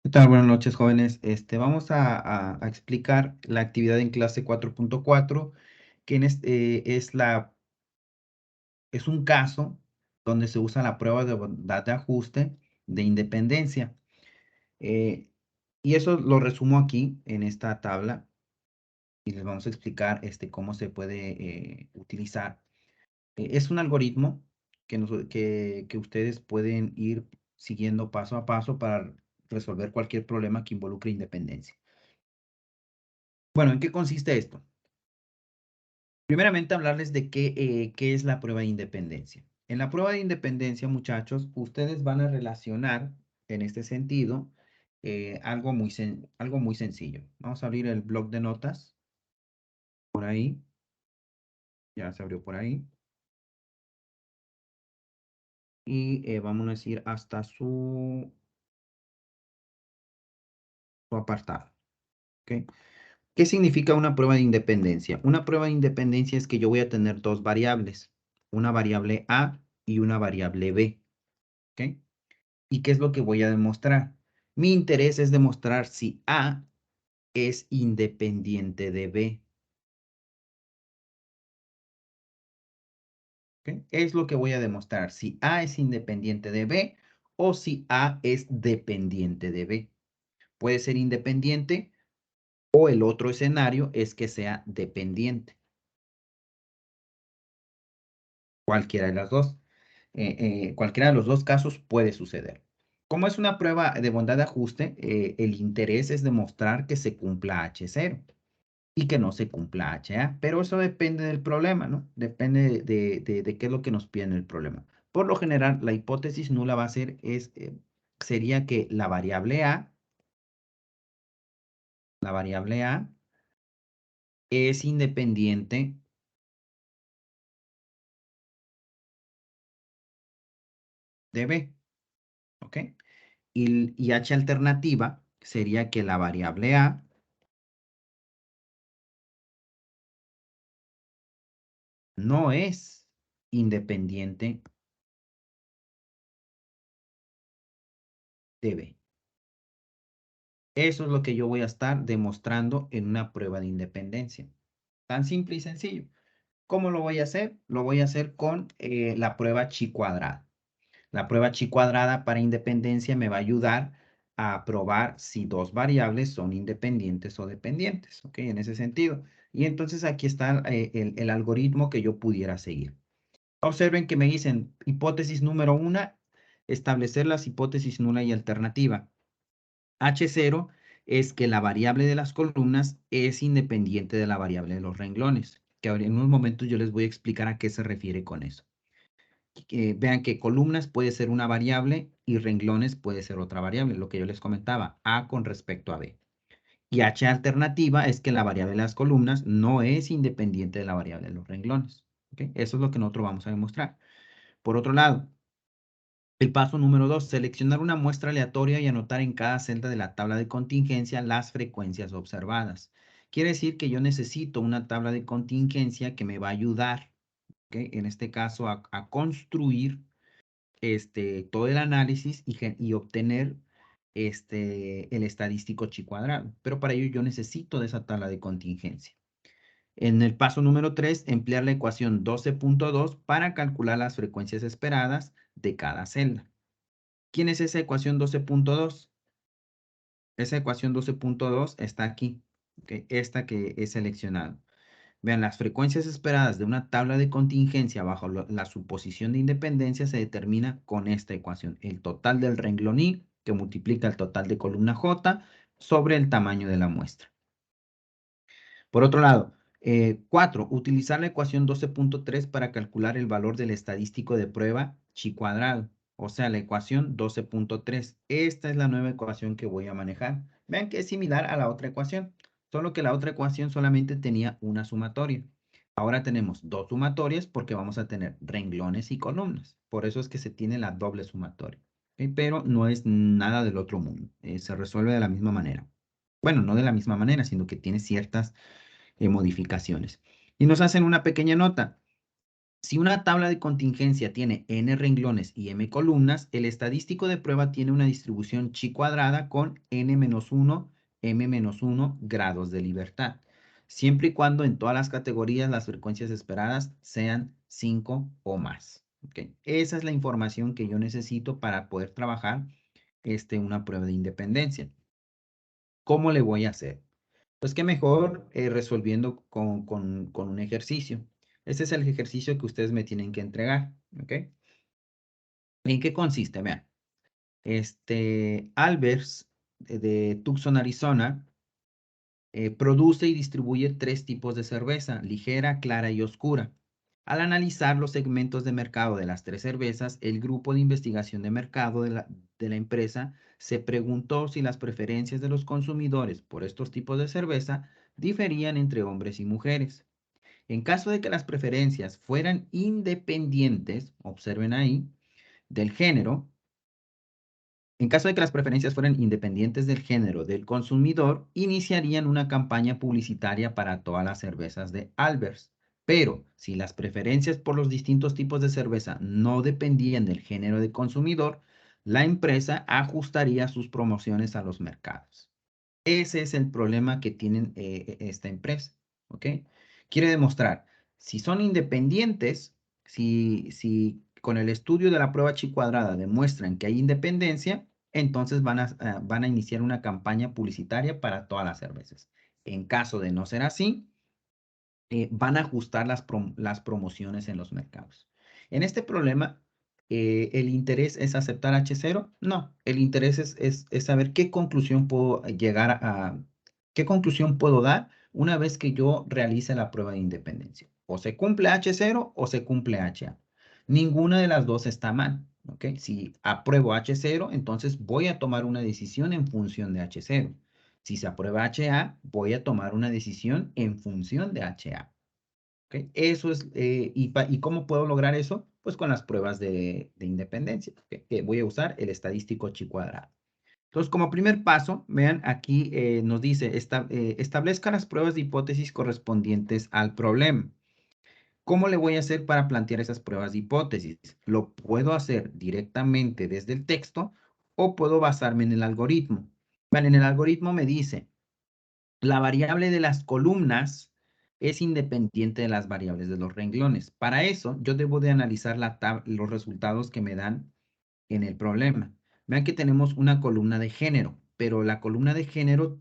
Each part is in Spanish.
¿Qué tal? Buenas noches, jóvenes. Vamos a explicar la actividad en clase 4.4, que es un caso donde se usa la prueba de bondad de ajuste de independencia. Eh, y eso lo resumo aquí en esta tabla y les vamos a explicar cómo se puede utilizar. Es un algoritmo que ustedes pueden ir siguiendo paso a paso para resolver cualquier problema que involucre independencia. Bueno, ¿en qué consiste esto? Primeramente, hablarles de qué es la prueba de independencia. En la prueba de independencia, muchachos, ustedes van a relacionar, en este sentido, algo muy sencillo. Vamos a abrir el bloc de notas por ahí. Ya se abrió por ahí. Y vamos a decir hasta su apartado. ¿Ok? ¿Qué significa una prueba de independencia? Una prueba de independencia es que yo voy a tener dos variables, una variable A y una variable B. ¿Ok? ¿Y qué es lo que voy a demostrar? Mi interés es demostrar si A es independiente de B. ¿Ok? Es lo que voy a demostrar, si A es independiente de B o si A es dependiente de B. Puede ser independiente o el otro escenario es que sea dependiente. Cualquiera de las dos. Cualquiera de los dos casos puede suceder. Como es una prueba de bondad de ajuste, el interés es demostrar que se cumpla H0 y que no se cumpla HA, pero eso depende del problema, ¿no? Depende de qué es lo que nos pide en el problema. Por lo general, la hipótesis nula va a ser, sería que la variable A es independiente de B, ¿ok? Y H alternativa sería que la variable A no es independiente de B. Eso es lo que yo voy a estar demostrando en una prueba de independencia. Tan simple y sencillo. ¿Cómo lo voy a hacer? Lo voy a hacer con la prueba chi cuadrada. La prueba chi cuadrada para independencia me va a ayudar a probar si dos variables son independientes o dependientes, ¿ok? En ese sentido. Y entonces aquí está el algoritmo que yo pudiera seguir. Observen que me dicen hipótesis número 1, establecer las hipótesis nula y alternativa. H0 es que la variable de las columnas es independiente de la variable de los renglones, que ahora en unos momentos yo les voy a explicar a qué se refiere con eso. Vean que columnas puede ser una variable y renglones puede ser otra variable, lo que yo les comentaba, A con respecto a B. Y H alternativa es que la variable de las columnas no es independiente de la variable de los renglones. ¿Ok? Eso es lo que nosotros vamos a demostrar. Por otro lado, el paso número 2, seleccionar una muestra aleatoria y anotar en cada celda de la tabla de contingencia las frecuencias observadas. Quiere decir que yo necesito una tabla de contingencia que me va a ayudar, ¿ok? En este caso, a construir todo el análisis y obtener el estadístico chi cuadrado. Pero para ello yo necesito de esa tabla de contingencia. En el paso número 3, emplear la ecuación 12.2 para calcular las frecuencias esperadas de cada celda. ¿Quién es esa ecuación 12.2? Esa ecuación 12.2 está aquí, ¿okay? Esta que he seleccionado. Vean, las frecuencias esperadas de una tabla de contingencia bajo la suposición de independencia se determina con esta ecuación. El total del renglón I, que multiplica el total de columna J, sobre el tamaño de la muestra. Por otro lado, 4. Utilizar la ecuación 12.3 para calcular el valor del estadístico de prueba chi cuadrado. O sea, la ecuación 12.3. Esta es la nueva ecuación que voy a manejar. Vean que es similar a la otra ecuación, solo que la otra ecuación solamente tenía una sumatoria. Ahora tenemos dos sumatorias porque vamos a tener renglones y columnas. Por eso es que se tiene la doble sumatoria. ¿Ok? Pero no es nada del otro mundo. Se resuelve de la misma manera. Bueno, no de la misma manera, sino que tiene ciertas modificaciones. Y nos hacen una pequeña nota. Si una tabla de contingencia tiene n renglones y m columnas, el estadístico de prueba tiene una distribución chi cuadrada con n-1, m-1 grados de libertad, siempre y cuando en todas las categorías las frecuencias esperadas sean 5 o más. ¿Okay? Esa es la información que yo necesito para poder trabajar una prueba de independencia. ¿Cómo le voy a hacer? Pues qué mejor resolviendo con un ejercicio. Este es el ejercicio que ustedes me tienen que entregar, ¿ok? ¿En qué consiste? Vean, Albers de Tucson, Arizona, produce y distribuye 3 tipos de cerveza, ligera, clara y oscura. Al analizar los segmentos de mercado de las 3 cervezas, el grupo de investigación de mercado de la empresa se preguntó si las preferencias de los consumidores por estos tipos de cerveza diferían entre hombres y mujeres. En caso de que las preferencias fueran independientes, observen ahí, del género, en caso de que las preferencias fueran independientes del género del consumidor, iniciarían una campaña publicitaria para todas las cervezas de Albers. Pero si las preferencias por los distintos tipos de cerveza no dependían del género del consumidor, la empresa ajustaría sus promociones a los mercados. Ese es el problema que tienen esta empresa, ¿ok? Quiere demostrar, si son independientes, si con el estudio de la prueba chi cuadrada demuestran que hay independencia, entonces van a iniciar una campaña publicitaria para todas las cervezas. En caso de no ser así, van a ajustar las promociones en los mercados. En este problema, ¿el interés es aceptar H0? No, el interés es saber qué conclusión puedo llegar qué conclusión puedo dar una vez que yo realice la prueba de independencia. O se cumple H0 o se cumple HA. Ninguna de las dos está mal, ¿ok? Si apruebo H0, entonces voy a tomar una decisión en función de H0. Si se aprueba HA, voy a tomar una decisión en función de HA. ¿Okay? Eso es, ¿y cómo puedo lograr eso? Pues con las pruebas de independencia, ¿okay? Que voy a usar el estadístico chi cuadrado. Entonces, como primer paso, vean, aquí nos dice, establezca las pruebas de hipótesis correspondientes al problema. ¿Cómo le voy a hacer para plantear esas pruebas de hipótesis? Lo puedo hacer directamente desde el texto o puedo basarme en el algoritmo. Vale, en el algoritmo me dice, la variable de las columnas es independiente de las variables de los renglones. Para eso, yo debo de analizar los resultados que me dan en el problema. Vean que tenemos una columna de género, pero la columna de género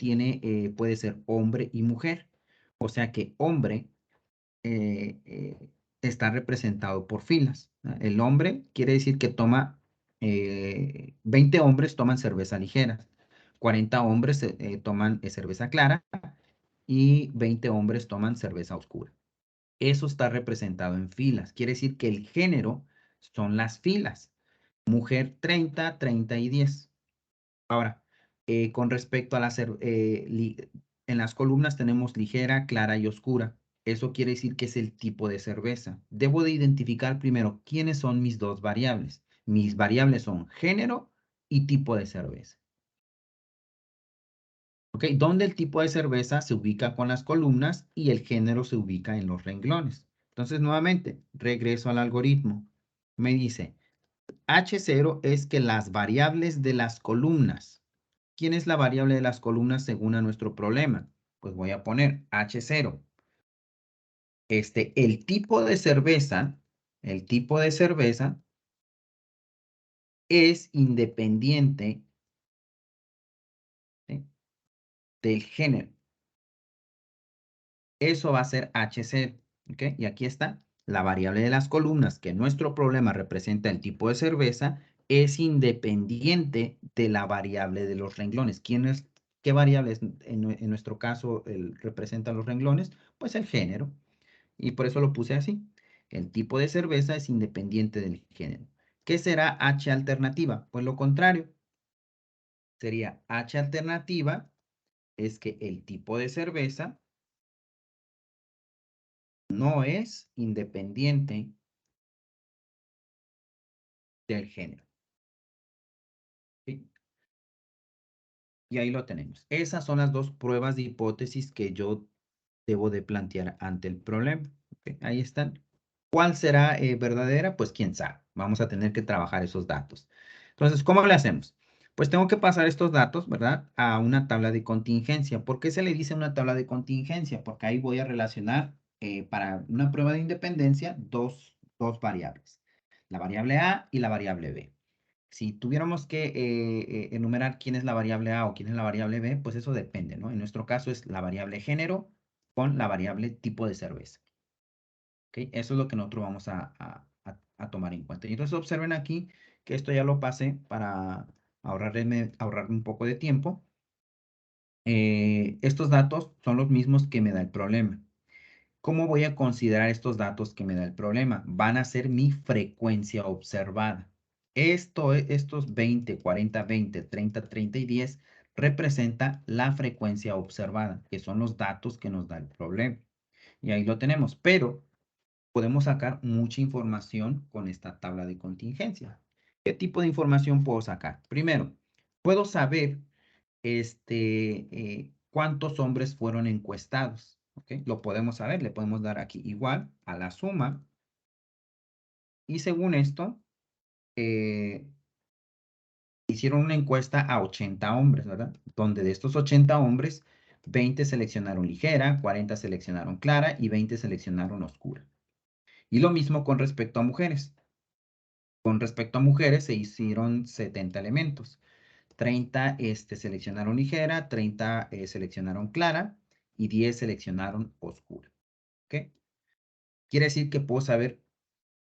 puede ser hombre y mujer. O sea que hombre eh, eh, está representado por filas. El hombre quiere decir que 20 hombres toman cerveza ligera, 40 hombres toman cerveza clara y 20 hombres toman cerveza oscura. Eso está representado en filas. Quiere decir que el género son las filas. Mujer 30, 30 y 10. Ahora, con respecto a en las columnas tenemos ligera, clara y oscura. Eso quiere decir que es el tipo de cerveza. Debo de identificar primero quiénes son mis dos variables. Mis variables son género y tipo de cerveza. ¿Ok? Donde el tipo de cerveza se ubica con las columnas y el género se ubica en los renglones. Entonces, nuevamente, regreso al algoritmo. Me dice, H0 es que las variables de las columnas. ¿Quién es la variable de las columnas según a nuestro problema? Pues voy a poner H0. El tipo de cerveza es independiente, ¿sí?, del género. Eso va a ser H0, ¿ok? Y aquí está, la variable de las columnas, que nuestro problema representa el tipo de cerveza, es independiente de la variable de los renglones. ¿Qué variables en nuestro caso representan los renglones? Pues el género. Y por eso lo puse así. El tipo de cerveza es independiente del género. ¿Qué será H alternativa? Pues lo contrario. Sería H alternativa es que el tipo de cerveza no es independiente del género. ¿Sí? Y ahí lo tenemos. Esas son las dos pruebas de hipótesis que yo debo de plantear ante el problema. ¿Ok? Ahí están. ¿Cuál será verdadera? Pues quién sabe. Vamos a tener que trabajar esos datos. Entonces, ¿cómo le hacemos? Pues tengo que pasar estos datos, ¿verdad? A una tabla de contingencia. ¿Por qué se le dice una tabla de contingencia? Porque ahí voy a relacionar para una prueba de independencia dos variables. La variable A y la variable B. Si tuviéramos que enumerar quién es la variable A o quién es la variable B, pues eso depende, ¿no? En nuestro caso es la variable género con la variable tipo de cerveza. ¿Ok? Eso es lo que nosotros vamos a tomar en cuenta. Y entonces observen aquí que esto ya lo pasé para ahorrarme un poco de tiempo. Estos datos son los mismos que me da el problema. ¿Cómo voy a considerar estos datos que me da el problema? Van a ser mi frecuencia observada. Estos 20, 40, 20, 30, 30 y 10 representa la frecuencia observada, que son los datos que nos da el problema. Y ahí lo tenemos, pero podemos sacar mucha información con esta tabla de contingencia. ¿Qué tipo de información puedo sacar? Primero, puedo saber cuántos hombres fueron encuestados. ¿Ok? Lo podemos saber, le podemos dar aquí igual a la suma. Y según esto, hicieron una encuesta a 80 hombres, ¿verdad? Donde de estos 80 hombres, 20 seleccionaron ligera, 40 seleccionaron clara y 20 seleccionaron oscura. Y lo mismo con respecto a mujeres. Con respecto a mujeres se hicieron 70 elementos. 30 seleccionaron ligera, 30 seleccionaron clara y 10 seleccionaron oscura. ¿Ok? Quiere decir que puedo saber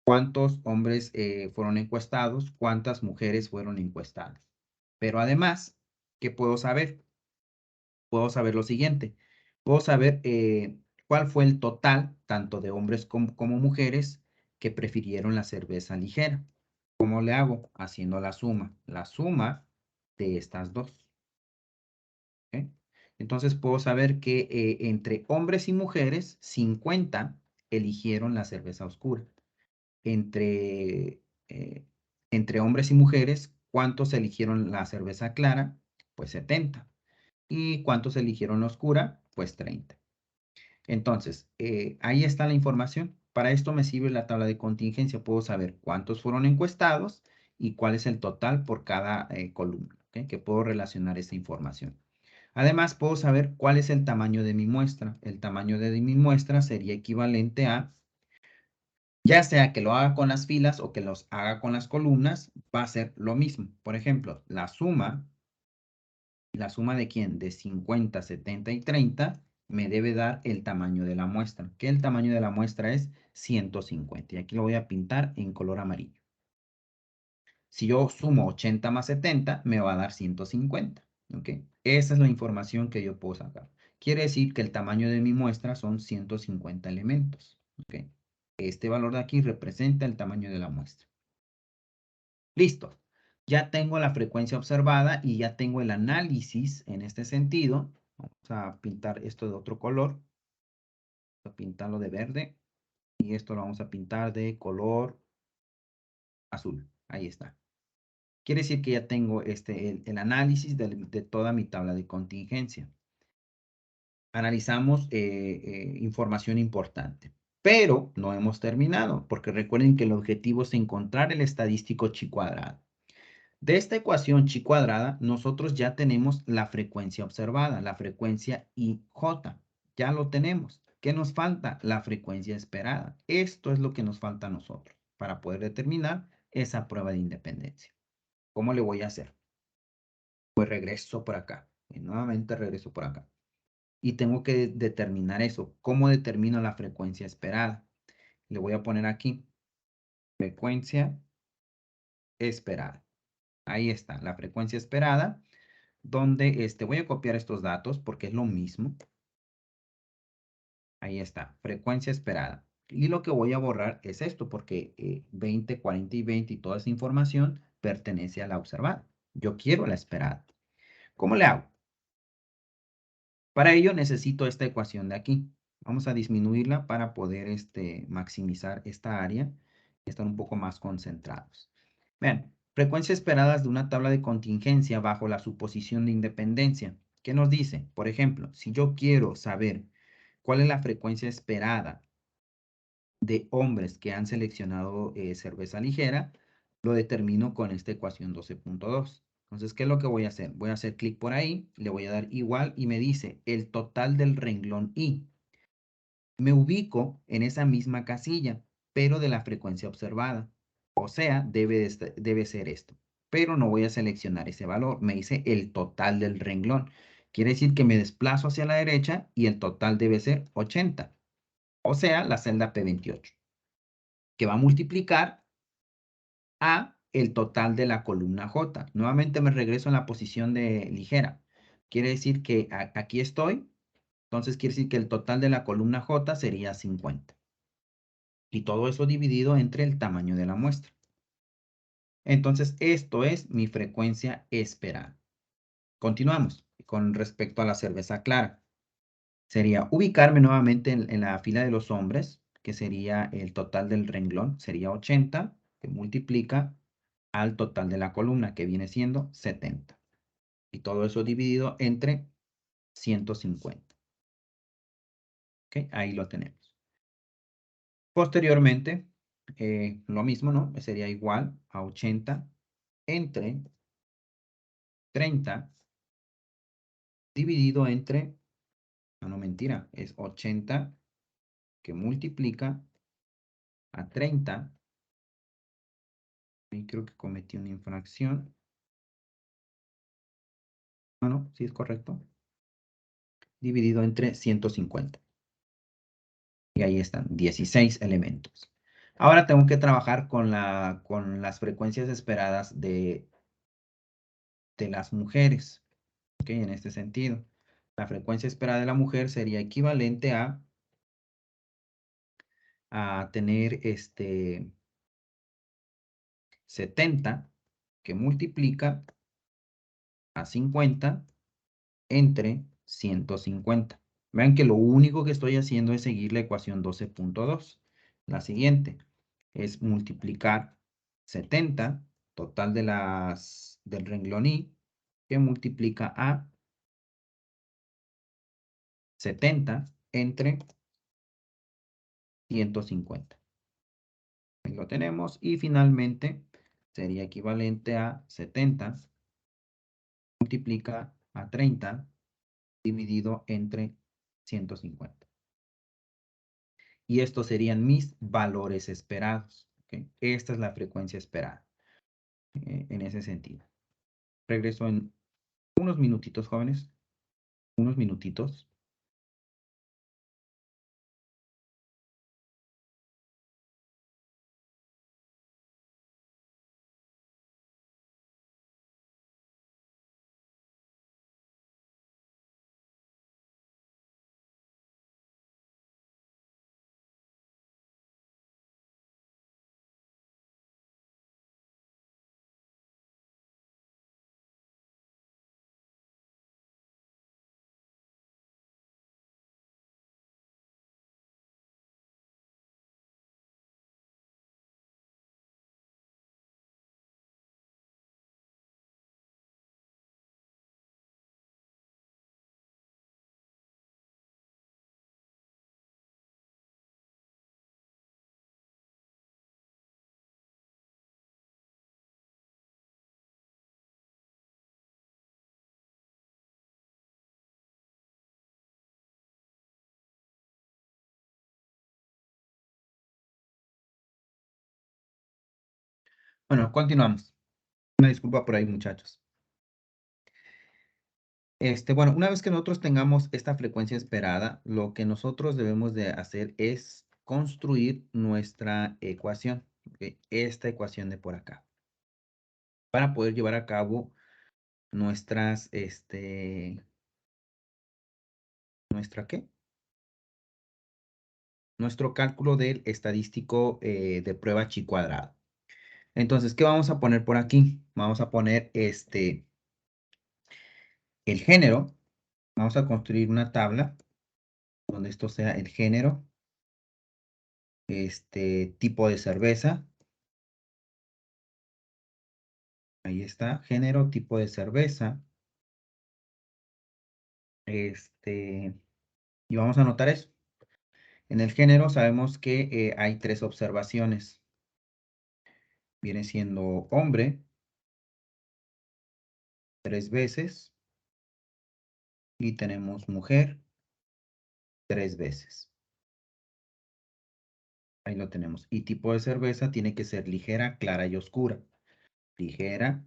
cuántos hombres fueron encuestados, cuántas mujeres fueron encuestadas. Pero además, ¿qué puedo saber? Puedo saber lo siguiente. Puedo saber cuál fue el total, tanto de hombres como mujeres, que prefirieron la cerveza ligera. ¿Cómo le hago? Haciendo la suma. La suma de estas dos. ¿Ok? Entonces puedo saber que entre hombres y mujeres, 50 eligieron la cerveza oscura. Entre, eh, entre hombres y mujeres, ¿cuántos eligieron la cerveza clara? Pues 70. ¿Y cuántos eligieron la oscura? Pues 30. Entonces, ahí está la información. Para esto me sirve la tabla de contingencia. Puedo saber cuántos fueron encuestados y cuál es el total por cada columna, ¿ok? Que puedo relacionar esta información. Además, puedo saber cuál es el tamaño de mi muestra. El tamaño de mi muestra sería equivalente a, ya sea que lo haga con las filas o que los haga con las columnas, va a ser lo mismo. Por ejemplo, ¿la suma de quién? De 50, 70 y 30 me debe dar el tamaño de la muestra, que el tamaño de la muestra es 150. Y aquí lo voy a pintar en color amarillo. Si yo sumo 80 más 70, me va a dar 150. ¿Ok? Esa es la información que yo puedo sacar. Quiere decir que el tamaño de mi muestra son 150 elementos. ¿Ok? Este valor de aquí representa el tamaño de la muestra. Listo. Ya tengo la frecuencia observada y ya tengo el análisis en este sentido. Vamos a pintar esto de otro color. Vamos a pintarlo de verde. Y esto lo vamos a pintar de color azul. Ahí está. Quiere decir que ya tengo el análisis de toda mi tabla de contingencia. Analizamos información importante. Pero no hemos terminado, porque recuerden que el objetivo es encontrar el estadístico chi cuadrado. De esta ecuación chi cuadrada, nosotros ya tenemos la frecuencia observada, la frecuencia IJ. Ya lo tenemos. ¿Qué nos falta? La frecuencia esperada. Esto es lo que nos falta a nosotros para poder determinar esa prueba de independencia. ¿Cómo le voy a hacer? Pues regreso por acá. Y nuevamente regreso por acá. Y tengo que determinar eso. ¿Cómo determino la frecuencia esperada? Le voy a poner aquí frecuencia esperada. Ahí está, la frecuencia esperada, donde voy a copiar estos datos porque es lo mismo. Ahí está, frecuencia esperada. Y lo que voy a borrar es esto porque 20, 40 y 20 y toda esa información pertenece a la observada. Yo quiero la esperada. ¿Cómo le hago? Para ello necesito esta ecuación de aquí. Vamos a disminuirla para poder maximizar esta área y estar un poco más concentrados. Vean, frecuencias esperadas de una tabla de contingencia bajo la suposición de independencia. ¿Qué nos dice? Por ejemplo, si yo quiero saber cuál es la frecuencia esperada de hombres que han seleccionado cerveza ligera, lo determino con esta ecuación 12.2. Entonces, ¿qué es lo que voy a hacer? Voy a hacer clic por ahí, le voy a dar igual y me dice el total del renglón I. Me ubico en esa misma casilla, pero de la frecuencia observada. O sea, debe ser esto. Pero no voy a seleccionar ese valor. Me dice el total del renglón. Quiere decir que me desplazo hacia la derecha y el total debe ser 80. O sea, la celda P28, que va a multiplicar a el total de la columna J. Nuevamente me regreso en la posición de ligera. Quiere decir que aquí estoy. Entonces quiere decir que el total de la columna J sería 50. Y todo eso dividido entre el tamaño de la muestra. Entonces, esto es mi frecuencia esperada. Continuamos con respecto a la cerveza clara. Sería ubicarme nuevamente en la fila de los hombres, que sería el total del renglón, sería 80, que multiplica al total de la columna, que viene siendo 70. Y todo eso dividido entre 150. ¿Ok? Ahí lo tenemos. Posteriormente, lo mismo, ¿no? Sería igual a 80 entre 30 dividido entre, no, mentira, es 80 que multiplica a 30. Y creo que cometí una infracción. No, sí es correcto. Dividido entre 150. Y ahí están, 16 elementos. Ahora tengo que trabajar con las frecuencias esperadas de las mujeres. ¿Ok? En este sentido. La frecuencia esperada de la mujer sería equivalente a tener 70 que multiplica a 50 entre 150. Vean que lo único que estoy haciendo es seguir la ecuación 12.2. La siguiente es multiplicar 70, total del renglón I, que multiplica a 70 entre 150. Ahí lo tenemos. Y finalmente sería equivalente a 70 multiplica a 30 dividido entre 150. Y estos serían mis valores esperados. ¿Ok? Esta es la frecuencia esperada en ese sentido. Regreso en unos minutitos, jóvenes. Unos minutitos. Bueno, continuamos. Una disculpa por ahí, muchachos. Bueno, una vez que nosotros tengamos esta frecuencia esperada, lo que nosotros debemos de hacer es construir nuestra ecuación, ¿ok? Esta ecuación de por acá, para poder llevar a cabo nuestras, ¿nuestra qué? Nuestro cálculo del estadístico de prueba chi cuadrado. Entonces, ¿qué vamos a poner por aquí? Vamos a poner el género. Vamos a construir una tabla donde esto sea el género, tipo de cerveza. Ahí está, género, tipo de cerveza. Y vamos a anotar eso. En el género sabemos que hay 3 observaciones. Viene siendo hombre 3 veces y tenemos mujer 3 veces. Ahí lo tenemos. Y tipo de cerveza tiene que ser ligera, clara y oscura. Ligera,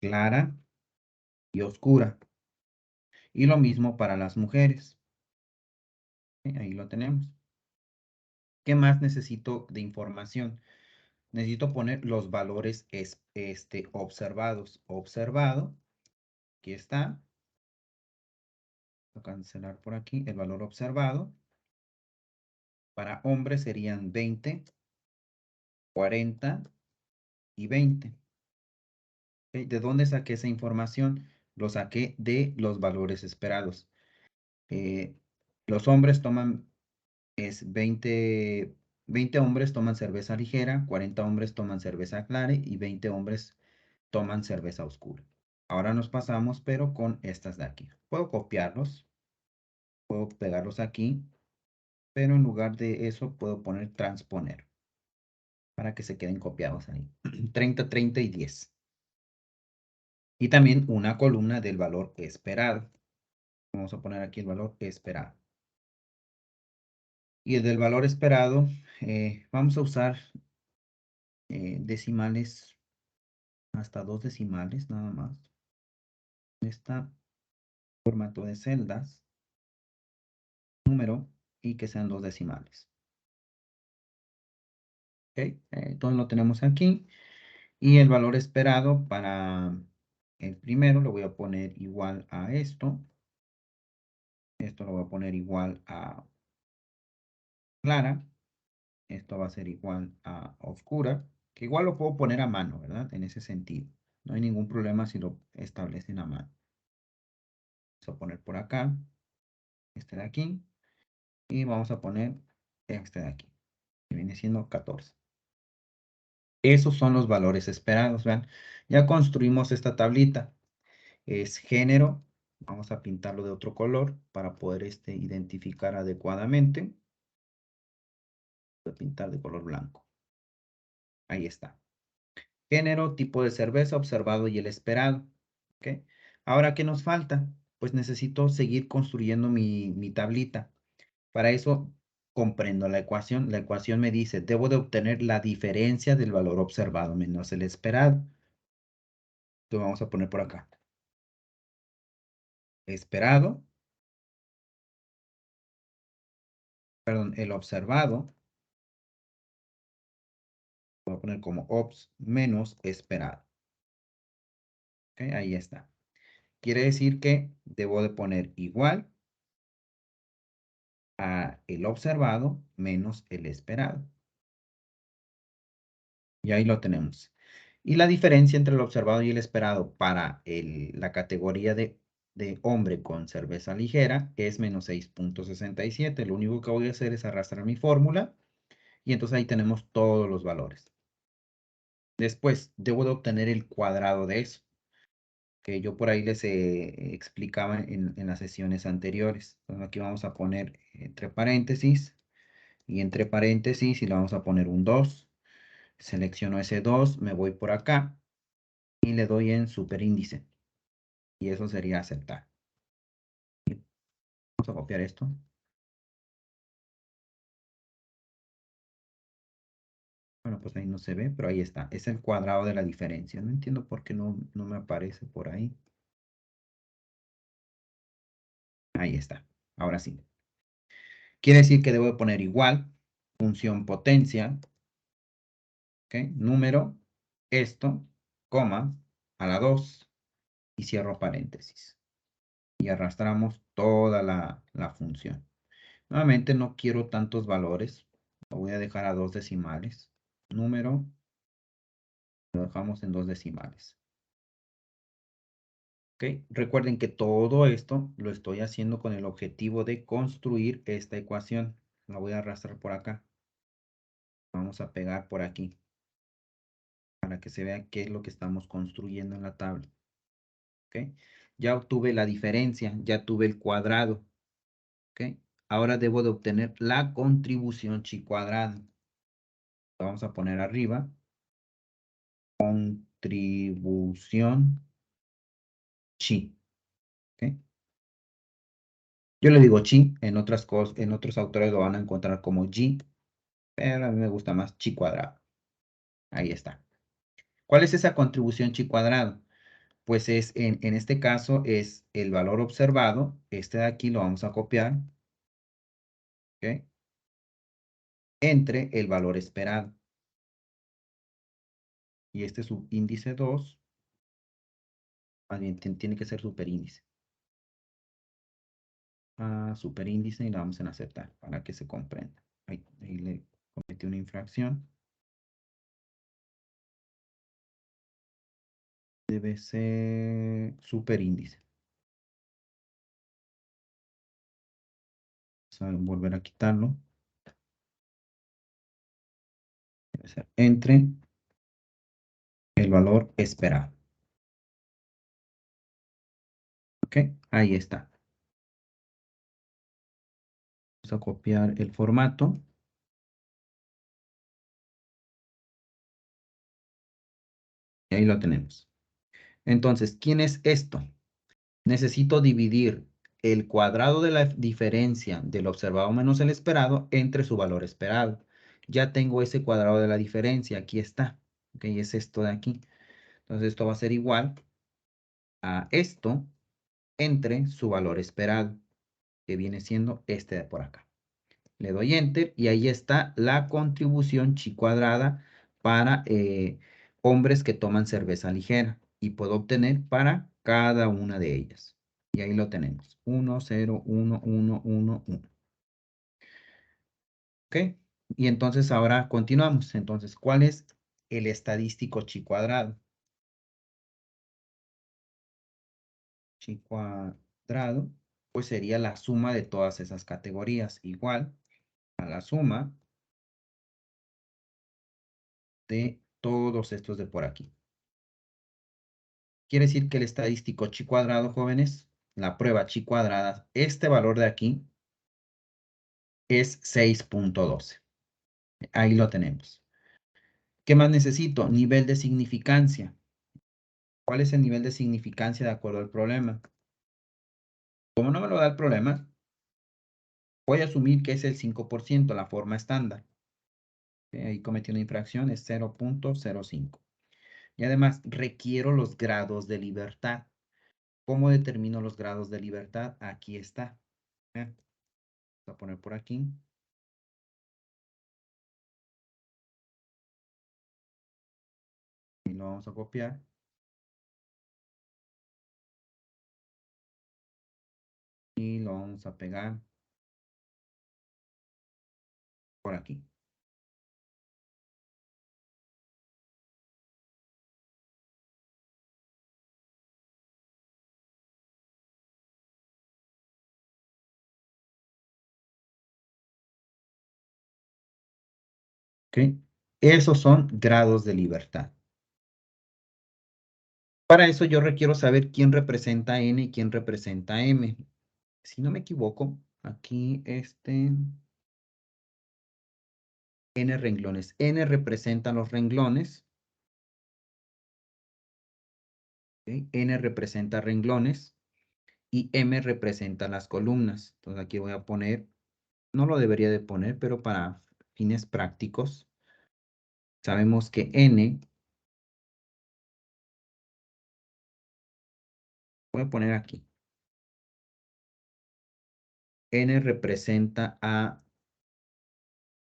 clara y oscura. Y lo mismo para las mujeres. Ahí lo tenemos. ¿Qué más necesito de información? Necesito poner los valores observados. Observado, aquí está. Voy a cancelar por aquí el valor observado. Para hombres serían 20, 40 y 20. ¿Ok? ¿De dónde saqué esa información? Lo saqué de los valores esperados. Los hombres toman, es 20 hombres toman cerveza ligera, 40 hombres toman cerveza clara y 20 hombres toman cerveza oscura. Ahora nos pasamos, pero con estas de aquí. Puedo copiarlos, puedo pegarlos aquí, pero en lugar de eso puedo poner transponer para que se queden copiados ahí. 30, 30 y 10. Y también una columna del valor esperado. Vamos a poner aquí el valor esperado. Y el del valor esperado, vamos a usar decimales, hasta 2 decimales nada más. Este formato de celdas, número y que sean 2 decimales. ¿Ok? Entonces lo tenemos aquí. Y el valor esperado para el primero lo voy a poner igual a esto. Esto lo voy a poner igual a clara. Esto va a ser igual a oscura. Que igual lo puedo poner a mano, ¿verdad? En ese sentido. No hay ningún problema si lo establecen a mano. Vamos a poner por acá. Este de aquí. Y vamos a poner este de aquí. Que viene siendo 14. Esos son los valores esperados, ¿vean? Ya construimos esta tablita. Es género. Vamos a pintarlo de otro color para poder identificar adecuadamente. Voy a pintar de color blanco. Ahí está. Género, tipo de cerveza, observado y el esperado. ¿Ok? Ahora, ¿qué nos falta? Pues necesito seguir construyendo mi tablita. Para eso comprendo la ecuación. La ecuación me dice, debo de obtener la diferencia del valor observado menos el esperado. Lo vamos a poner por acá. Esperado, perdón, el observado, voy a poner como ops menos esperado. ¿Ok? Ahí está. Quiere decir que debo de poner igual a el observado menos el esperado. Y ahí lo tenemos. Y la diferencia entre el observado y el esperado para la categoría de hombre con cerveza ligera es menos 6.67. Lo único que voy a hacer es arrastrar mi fórmula y entonces ahí tenemos todos los valores. Después, debo de obtener el cuadrado de eso, que yo por ahí les explicaba en las sesiones anteriores. Entonces aquí vamos a poner entre paréntesis y entre paréntesis y le vamos a poner un 2. Selecciono ese 2, me voy por acá y le doy en superíndice. Y eso sería aceptar. Vamos a copiar esto. Bueno, pues ahí no se ve, pero ahí está. Es el cuadrado de la diferencia. No entiendo por qué no me aparece por ahí. Ahí está. Ahora sí. Quiere decir que debo de poner igual, función potencia, ¿ok? Número, esto, coma, a la 2 y cierro paréntesis. Y arrastramos toda la función. Nuevamente no quiero tantos valores. Lo voy a dejar a 2 decimales. Número, lo dejamos en 2 decimales. ¿Ok? Recuerden que todo esto lo estoy haciendo con el objetivo de construir esta ecuación. La voy a arrastrar por acá. Vamos a pegar por aquí para que se vea qué es lo que estamos construyendo en la tabla. ¿Ok? Ya obtuve la diferencia, ya tuve el cuadrado. ¿Ok? Ahora debo de obtener la contribución chi cuadrada. Lo vamos a poner arriba. Contribución chi. ¿Ok? Yo le digo chi, en otras cosas, en otros autores lo van a encontrar como g, pero a mí me gusta más chi cuadrado. Ahí está. ¿Cuál es esa contribución chi cuadrado? Pues es, en este caso, es el valor observado. Este de aquí lo vamos a copiar. ¿Ok? Entre el valor esperado. Y este subíndice 2, más bien tiene que ser superíndice. Superíndice y lo vamos a aceptar para que se comprenda. Ahí le cometí una infracción. Debe ser superíndice. Vamos a volver a quitarlo. Debe ser entre el valor esperado. ¿Ok? Ahí está. Vamos a copiar el formato. Y ahí lo tenemos. Entonces, ¿quién es esto? Necesito dividir el cuadrado de la diferencia del observado menos el esperado entre su valor esperado. Ya tengo ese cuadrado de la diferencia. Aquí está. ¿Ok? Es esto de aquí. Entonces, esto va a ser igual a esto entre su valor esperado, que viene siendo este de por acá. Le doy Enter y ahí está la contribución chi cuadrada para hombres que toman cerveza ligera. Y puedo obtener para cada una de ellas. Y ahí lo tenemos. 1, 0, 1, 1, 1, 1. ¿Ok? Y entonces ahora continuamos. Entonces, ¿cuál es el estadístico chi cuadrado? Chi cuadrado, pues sería la suma de todas esas categorías. Igual a la suma de todos estos de por aquí. Quiere decir que el estadístico chi cuadrado, jóvenes, la prueba chi cuadrada, este valor de aquí es 6.12. Ahí lo tenemos. ¿Qué más necesito? Nivel de significancia. ¿Cuál es el nivel de significancia de acuerdo al problema? Como no me lo da el problema, voy a asumir que es el 5%, la forma estándar. Ahí cometí una infracción, es 0.05. Y además requiero los grados de libertad. ¿Cómo determino los grados de libertad? Aquí está. Voy a poner por aquí. Y lo vamos a copiar. Y lo vamos a pegar por aquí. ¿Ok? Esos son grados de libertad. Para eso yo requiero saber quién representa N y quién representa M. Si no me equivoco, aquí N renglones. N representa los renglones. ¿Ok? N representa renglones y M representa las columnas. Entonces aquí voy a poner, no lo debería de poner, pero para fines prácticos, sabemos que N, voy a poner aquí, N representa a,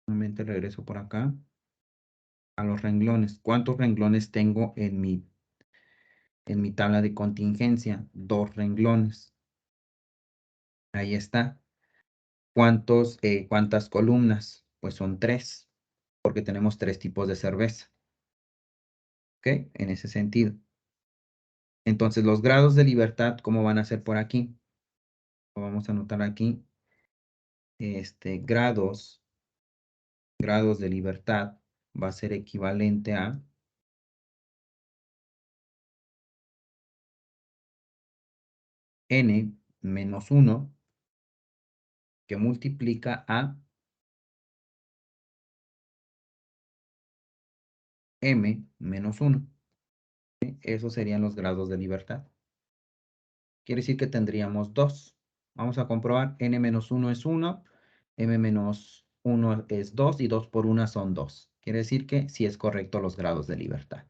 nuevamente regreso por acá, a los renglones. ¿Cuántos renglones tengo en mi tabla de contingencia? 2 renglones. Ahí está. ¿Cuántas columnas? Pues son 3, porque tenemos 3 tipos de cerveza. ¿Ok? En ese sentido. Entonces, los grados de libertad, ¿cómo van a ser por aquí? Lo vamos a anotar aquí. Grados de libertad va a ser equivalente a N menos 1 que multiplica a m menos 1. Esos serían los grados de libertad. Quiere decir que tendríamos 2. Vamos a comprobar. N menos 1 es 1. M menos 1 es 2. Y 2 por 1 son 2. Quiere decir que sí es correcto los grados de libertad.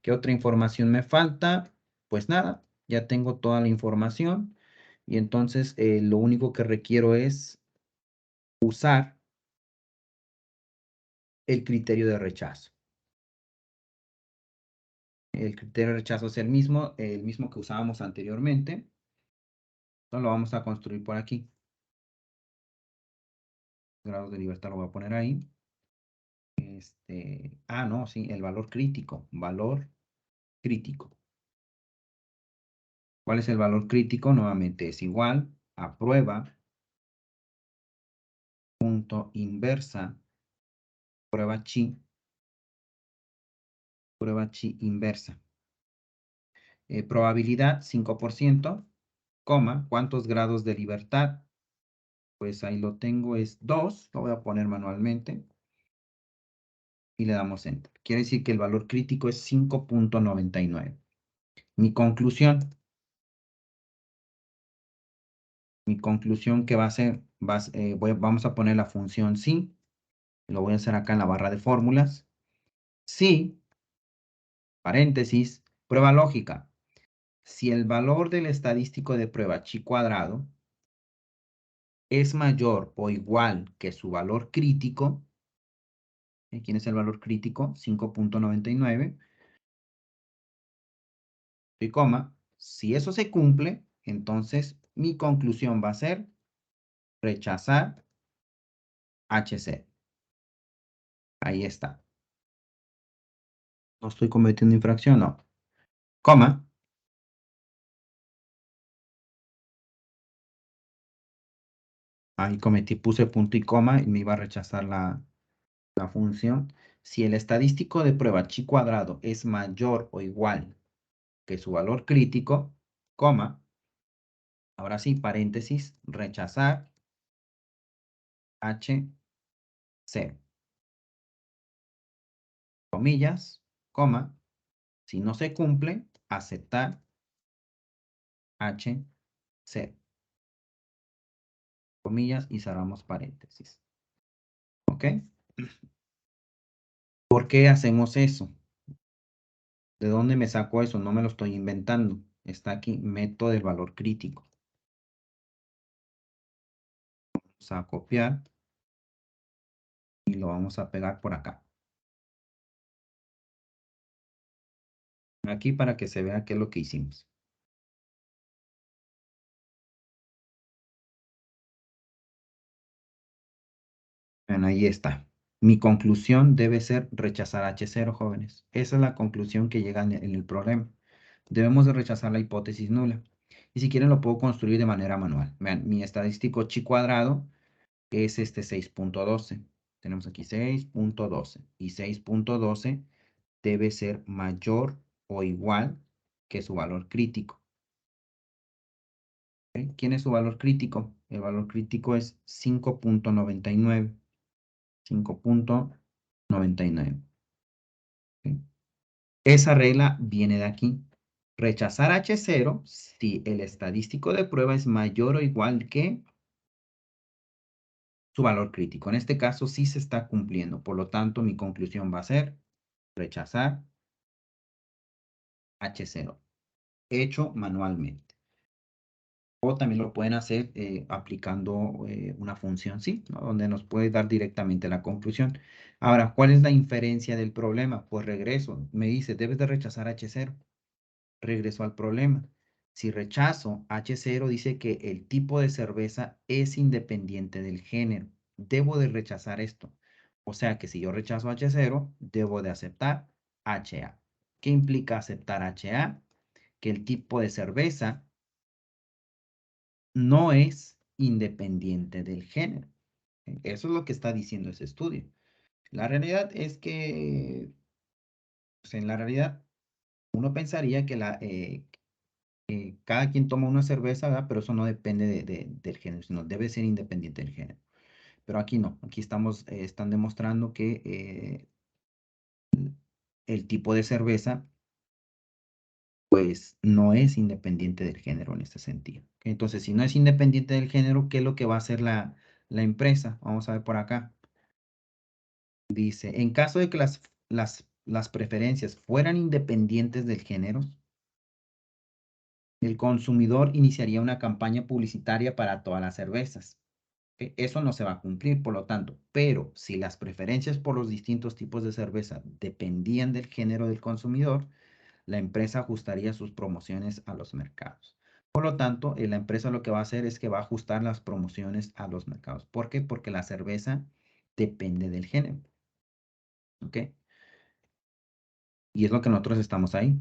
¿Qué otra información me falta? Pues nada, ya tengo toda la información. Y entonces lo único que requiero es usar el criterio de rechazo. El criterio de rechazo es el mismo que usábamos anteriormente. Entonces lo vamos a construir por aquí. Grados de libertad lo voy a poner ahí. No, sí, el valor crítico. Valor crítico. ¿Cuál es el valor crítico? Nuevamente es igual a prueba punto inversa prueba chi inversa. Probabilidad 5%, coma, ¿cuántos grados de libertad? Pues ahí lo tengo, es 2, lo voy a poner manualmente. Y le damos Enter. Quiere decir que el valor crítico es 5.99. Mi conclusión que va a ser, vamos a poner la función si, lo voy a hacer acá en la barra de fórmulas. Si, paréntesis, prueba lógica. Si el valor del estadístico de prueba chi cuadrado es mayor o igual que su valor crítico, ¿quién es el valor crítico? 5.99, y coma, si eso se cumple, entonces mi conclusión va a ser rechazar HC. Ahí está. No estoy cometiendo infracción, no. Coma. Ahí puse punto y coma y me iba a rechazar la función. Si el estadístico de prueba chi cuadrado es mayor o igual que su valor crítico, coma, ahora sí, paréntesis, rechazar H0. Comillas, coma, si no se cumple, aceptar H0. Comillas y cerramos paréntesis. ¿Ok? ¿Por qué hacemos eso? ¿De dónde me saco eso? No me lo estoy inventando. Está aquí, método del valor crítico. Vamos a copiar y lo vamos a pegar por acá. Aquí para que se vea qué es lo que hicimos. Bueno, ahí está. Mi conclusión debe ser rechazar H0, jóvenes. Esa es la conclusión que llega en el problema. Debemos de rechazar la hipótesis nula. Y si quieren lo puedo construir de manera manual. Vean, mi estadístico chi cuadrado es 6.12. Tenemos aquí 6.12. Y 6.12 debe ser mayor o igual que su valor crítico. ¿Ok? ¿Quién es su valor crítico? El valor crítico es 5.99. 5.99. ¿Ok? Esa regla viene de aquí. Rechazar H0 si el estadístico de prueba es mayor o igual que su valor crítico. En este caso sí se está cumpliendo. Por lo tanto, mi conclusión va a ser rechazar H0, hecho manualmente. O también lo pueden hacer aplicando una función sí, ¿no? Donde nos puede dar directamente la conclusión. Ahora, ¿cuál es la inferencia del problema? Pues regreso. Me dice, debes de rechazar H0. Regreso al problema. Si rechazo H0, dice que el tipo de cerveza es independiente del género. Debo de rechazar esto. O sea que si yo rechazo H0, debo de aceptar HA. ¿Qué implica aceptar HA? Que el tipo de cerveza no es independiente del género. Eso es lo que está diciendo ese estudio. La realidad es que, pues en la realidad, uno pensaría que Cada quien toma una cerveza, ¿verdad? Pero eso no depende del género, sino debe ser independiente del género. Pero aquí no, aquí están demostrando que el tipo de cerveza, pues no es independiente del género en este sentido. ¿Ok? Entonces, si no es independiente del género, ¿qué es lo que va a hacer la empresa? Vamos a ver por acá. Dice, en caso de que las preferencias fueran independientes del género, el consumidor iniciaría una campaña publicitaria para todas las cervezas. ¿Ok? Eso no se va a cumplir, por lo tanto, pero si las preferencias por los distintos tipos de cerveza dependían del género del consumidor, la empresa ajustaría sus promociones a los mercados. Por lo tanto, la empresa lo que va a hacer es que va a ajustar las promociones a los mercados. ¿Por qué? Porque la cerveza depende del género. ¿Ok? Y es lo que nosotros estamos ahí.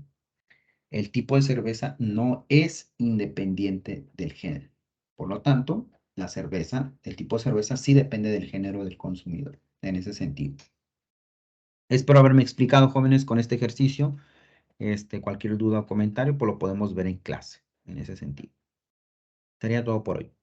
El tipo de cerveza no es independiente del género. Por lo tanto, la cerveza, el tipo de cerveza sí depende del género del consumidor, en ese sentido. Espero haberme explicado, jóvenes, con este ejercicio. Cualquier duda o comentario, pues lo podemos ver en clase, en ese sentido. Sería todo por hoy.